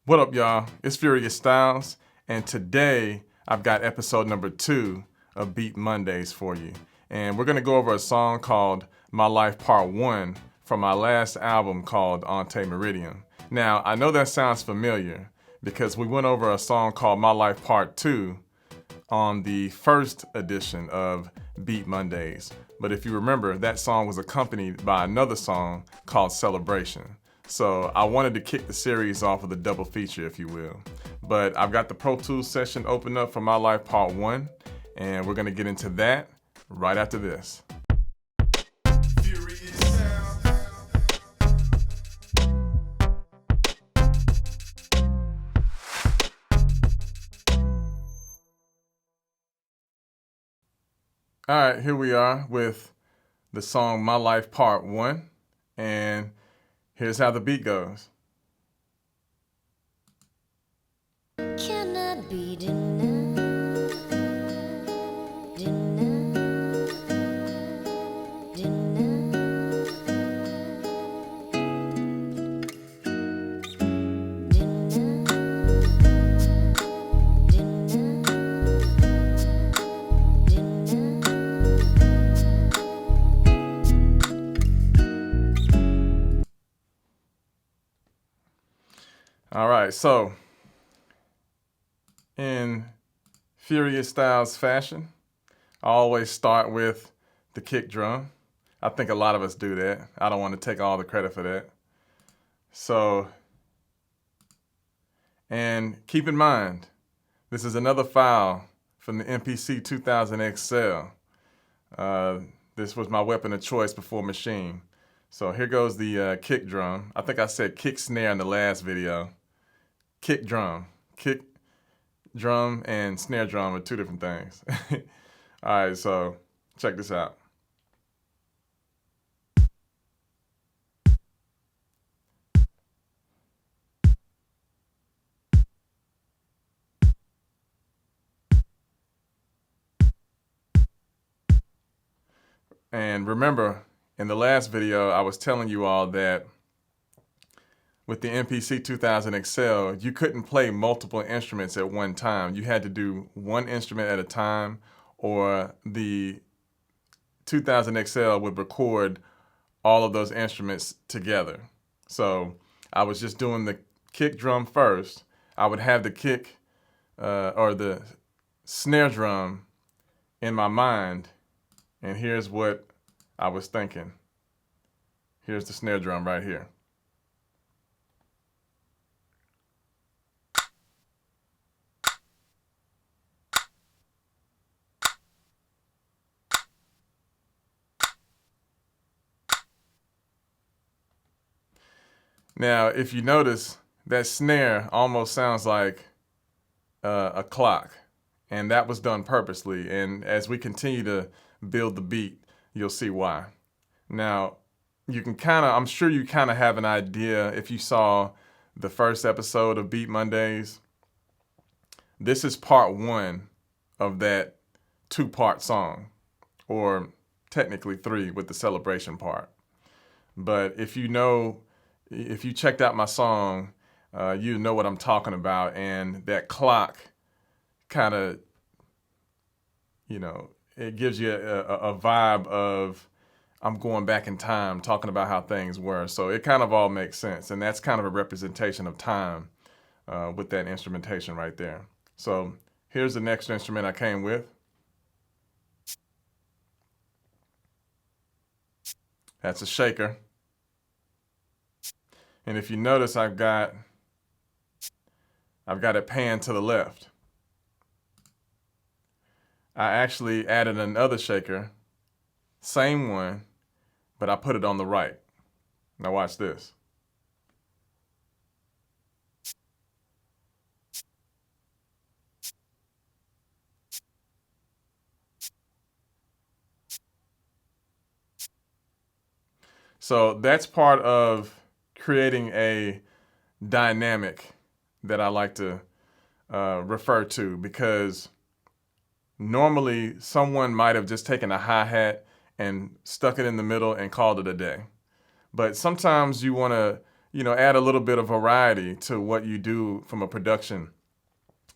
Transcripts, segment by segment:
What up, y'all? It's Furious Stiles, and today I've got episode number 2 of Beat Mondays for you. And we're gonna go over a song called My Life Part 1 from my last album called Ante Meridian. Now, I know that sounds familiar because we went over a song called My Life Part 2 on the first edition of Beat Mondays. But if you remember, that song was accompanied by another song called Celebration. So I wanted to kick the series off with a double feature, if you will. But I've got the Pro Tools session open up for My Life Part 1, and we're gonna get into that right after this. Furious Stiles. All right, here we are with the song My Life Part 1, and here's how the beat goes. Cannot be denied, denied, denied, All right, so in Furious Styles fashion, I always start with the kick drum. I think a lot of us do that. I don't want to take all the credit for that. So, and keep in mind, this is another file from the MPC 2000XL. This was my weapon of choice before machine. So here goes the kick drum. I think I said kick snare in the last video. Kick drum. Kick drum and snare drum are two different things. All right, so check this out. And remember, in the last video, I was telling you all that with the MPC 2000XL, you couldn't play multiple instruments at one time. You had to do one instrument at a time, or the 2000XL would record all of those instruments together. So I was just doing the kick drum first. I would have the kick or the snare drum in my mind, and here's what I was thinking. Here's the snare drum right here. Now, if you notice, that snare almost sounds like a clock, and that was done purposely. And as we continue to build the beat, you'll see why. Now, you can I'm sure you kind of have an idea if you saw the first episode of Beat Mondays. This is part 1 of that 2-part song, or technically 3 with the celebration part. But if you checked out my song, you know what I'm talking about. And that clock kind of, it gives you a vibe of I'm going back in time, talking about how things were. So it kind of all makes sense. And that's kind of a representation of time with that instrumentation right there. So here's the next instrument I came with. That's a shaker. And if you notice, I've got it panned to the left. I actually added another shaker, same one, but I put it on the right. Now watch this. So that's part of creating a dynamic that I like to refer to, because normally someone might have just taken a hi-hat and stuck it in the middle and called it a day. But sometimes you want to add a little bit of variety to what you do from a production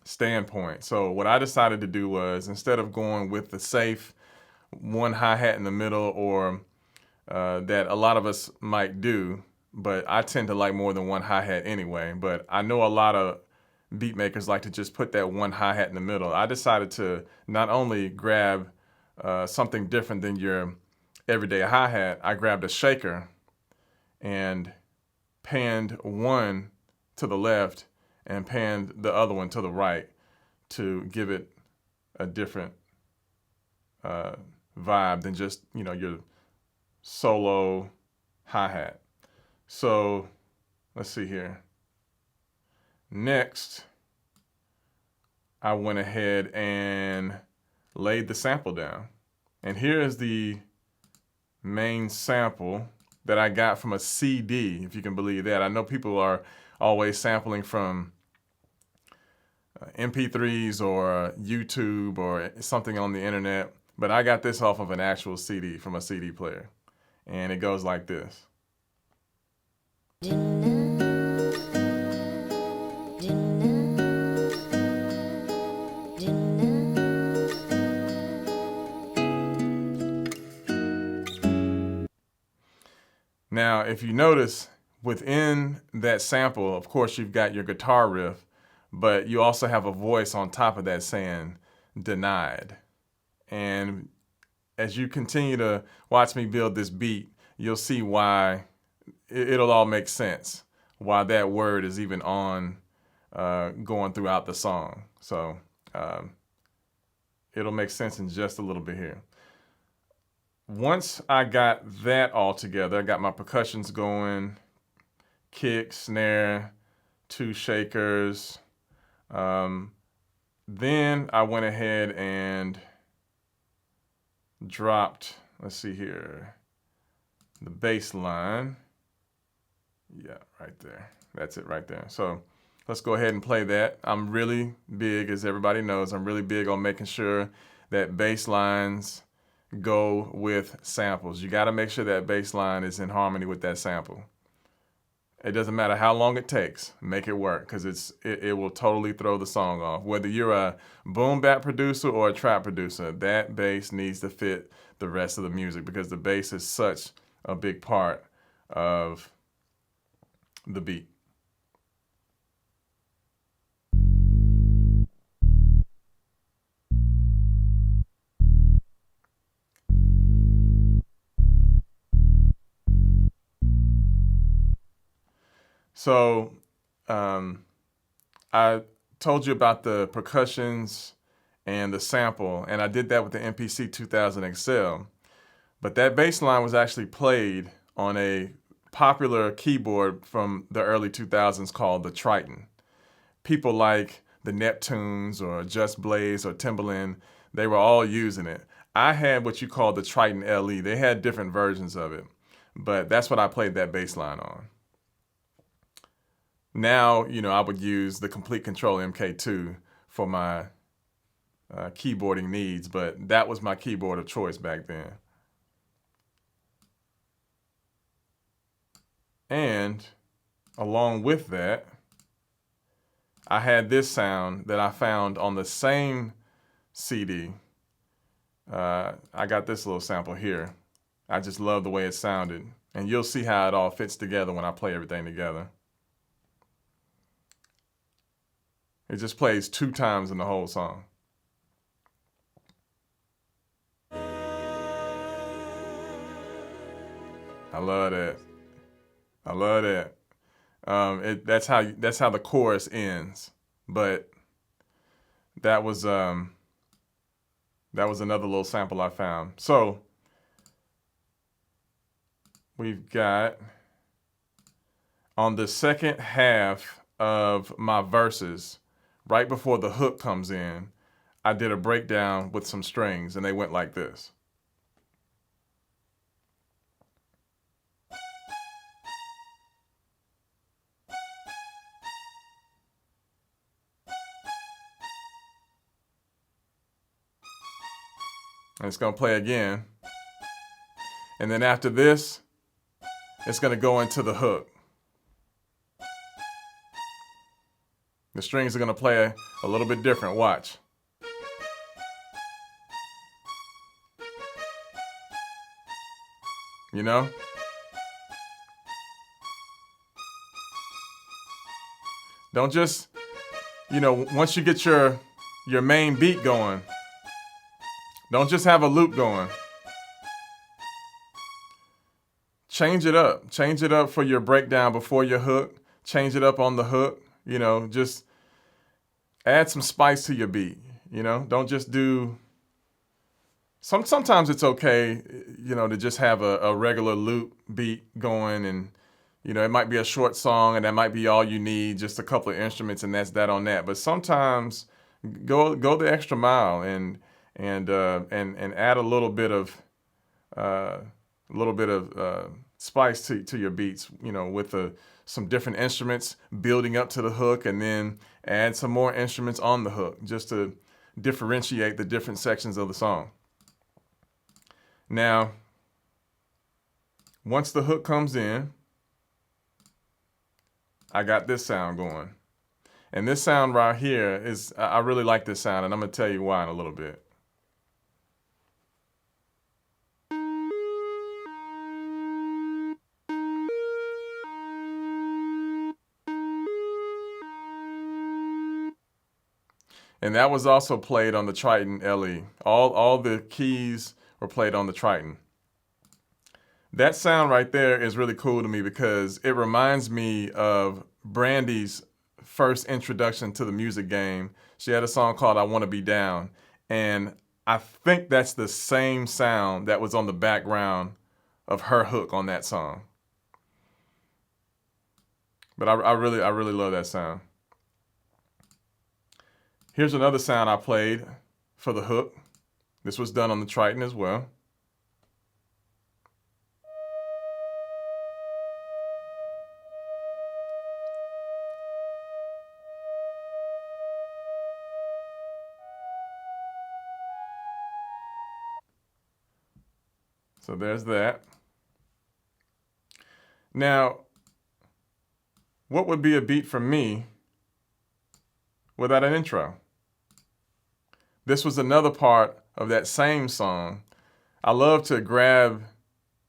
standpoint. So what I decided to do was, instead of going with the safe one hi-hat in the middle, or that a lot of us might do, but I tend to like more than one hi-hat anyway. But I know a lot of beat makers like to just put that one hi-hat in the middle. I decided to not only grab something different than your everyday hi-hat, I grabbed a shaker and panned one to the left and panned the other one to the right to give it a different vibe than just, your solo hi-hat. So let's see here. Next, I went ahead and laid the sample down. And here is the main sample that I got from a CD, if you can believe that. I know people are always sampling from MP3s or YouTube or something on the internet, but I got this off of an actual CD from a CD player. And it goes like this. Now, if you notice, within that sample, of course, you've got your guitar riff, but you also have a voice on top of that saying, "denied." And as you continue to watch me build this beat, you'll see why it'll all make sense, why that word is even on going throughout the song. So it'll make sense in just a little bit here. Once I got that all together, I got my percussions going, kick, snare, 2 shakers. Then I went ahead and dropped, let's see here, the bass line. Yeah, right there. That's it right there. So let's go ahead and play that. I'm really big, as everybody knows, I'm really big on making sure that bass lines go with samples. You got to make sure that bass line is in harmony with that sample. It doesn't matter how long it takes, make it work, because it will totally throw the song off. Whether you're a boom bap producer or a trap producer, that bass needs to fit the rest of the music, because the bass is such a big part of the beat. So I told you about the percussions and the sample, and I did that with the MPC 2000XL. But that bass line was actually played on a popular keyboard from the early 2000s called the Triton. People like the Neptunes or Just Blaze or Timbaland, they were all using it. I had what you call the Triton LE. They had different versions of it, but that's what I played that bass line on. Now, I would use the Complete Control MK2 for my keyboarding needs, but that was my keyboard of choice back then. And along with that, I had this sound that I found on the same CD. I got this little sample here. I just love the way it sounded. And you'll see how it all fits together when I play everything together. It just plays 2 times in the whole song. I love that. I love that. That's how the chorus ends. But that was another little sample I found. So we've got, on the second half of my verses, right before the hook comes in, I did a breakdown with some strings, and they went like this. And it's going to play again. And then after this, it's going to go into the hook. The strings are going to play a little bit different. Watch. You know? Don't just, once you get your main beat going, don't just have a loop going. Change it up. Change it up for your breakdown before your hook. Change it up on the hook. Just add some spice to your beat. Don't just do. Sometimes it's okay, to just have a regular loop beat going, and it might be a short song, and that might be all you need, just a couple of instruments, and that's that on that. But sometimes go the extra mile and add a little bit of spice to your beats, with some different instruments building up to the hook, and then add some more instruments on the hook just to differentiate the different sections of the song. Now, once the hook comes in, I got this sound going. And this sound right here I really like this sound, and I'm going to tell you why in a little bit. And that was also played on the Triton LE. All the keys were played on the Triton. That sound right there is really cool to me because it reminds me of Brandy's first introduction to the music game. She had a song called I Want to Be Down. And I think that's the same sound that was on the background of her hook on that song. But I really love that sound. Here's another sound I played for the hook. This was done on the Triton as well. So there's that. Now, what would be a beat for me without an intro? This was another part of that same song. I love to grab,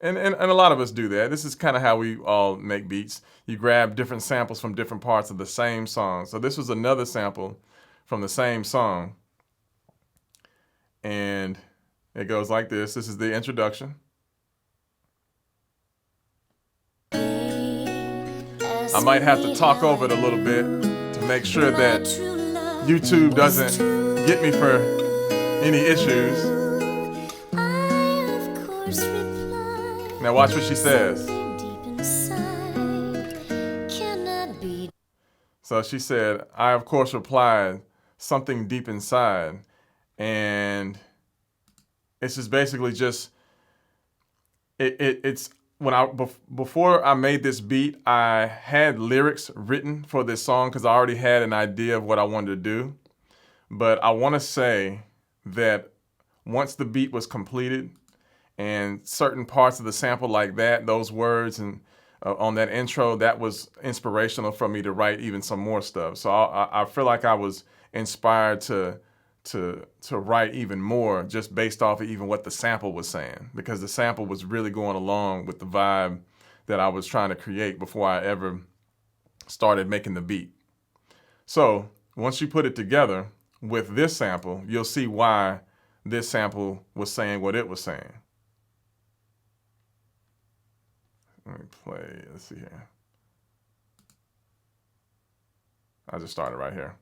and a lot of us do that. This is kind of how we all make beats. You grab different samples from different parts of the same song. So this was another sample from the same song. And it goes like this. This is the introduction. I might have to talk over it a little bit to make sure that YouTube doesn't get me for any issues. Now watch what she says. So she said, I of course replied, something deep inside. And it's just basically just, it's before I made this beat, I had lyrics written for this song because I already had an idea of what I wanted to do. But I want to say that once the beat was completed and certain parts of the sample like that, those words and on that intro, that was inspirational for me to write even some more stuff. So I feel like I was inspired to write even more just based off of even what the sample was saying, because the sample was really going along with the vibe that I was trying to create before I ever started making the beat. So once you put it together with this sample, you'll see why this sample was saying what it was saying. Let me play, let's see here. I'll just start it right here.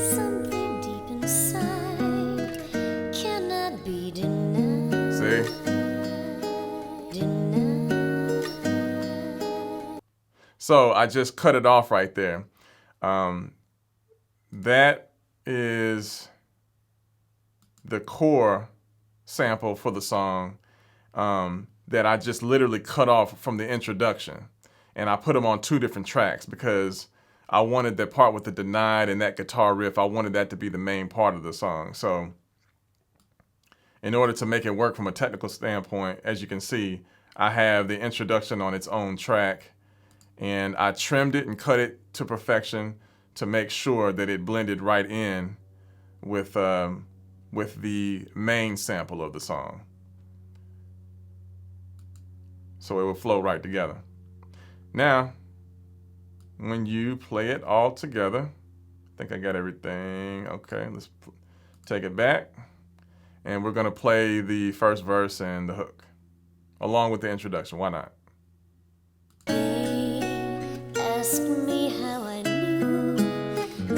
Something deep inside cannot be denied. See? Denied. So I just cut it off right there. That is the core sample for the song that I just literally cut off from the introduction. And I put them on two different tracks because I wanted that part with the denied and that guitar riff. I wanted that to be the main part of the song. So in order to make it work from a technical standpoint, as you can see, I have the introduction on its own track, and I trimmed it and cut it to perfection to make sure that it blended right in with the main sample of the song. So it will flow right together. Now, when you play it all together, I think I got everything. Okay, let's take it back. And we're gonna play the first verse and the hook, along with the introduction. Why not? Ask me how I knew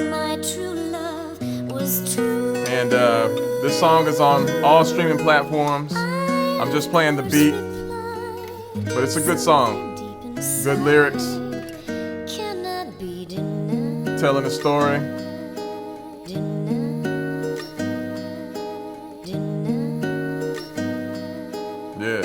my true love was true. And this song is on all streaming platforms. I'm just playing the beat, but it's a good song. Good lyrics, telling a story. Yeah.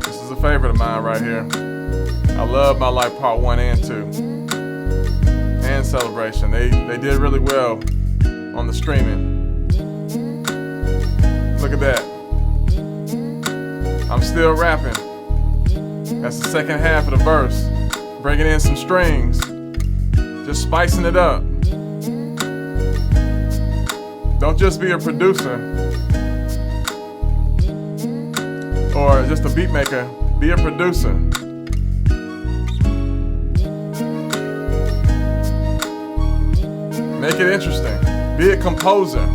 This is a favorite of mine right here. I love My Life Part 1 and 2. And Celebration. They did really well on the streaming. Look at that. I'm still rapping. That's the second half of the verse. Bringing in some strings. Just spicing it up. Don't just be a producer or just a beat maker. Be a producer. Make it interesting. Be a composer.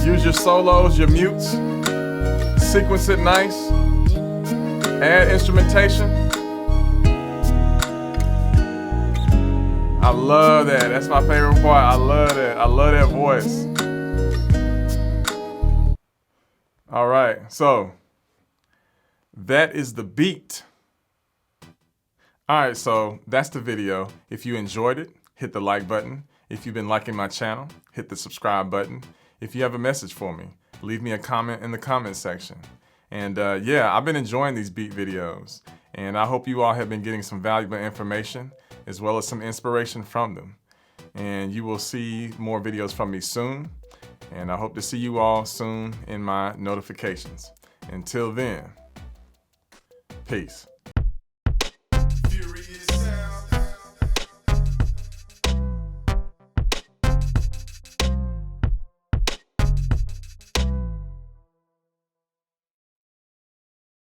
Use your solos, your mutes. Sequence it nice. Add instrumentation. I love that. That's my favorite part. I love that. I love that voice. All right, so that is the beat. All right, so that's the video. If you enjoyed it, hit the like button. If you've been liking my channel, hit the subscribe button. If you have a message for me, leave me a comment in the comment section. And yeah, I've been enjoying these beat videos, and I hope you all have been getting some valuable information as well as some inspiration from them. And you will see more videos from me soon, and I hope to see you all soon in my notifications. Until then, peace.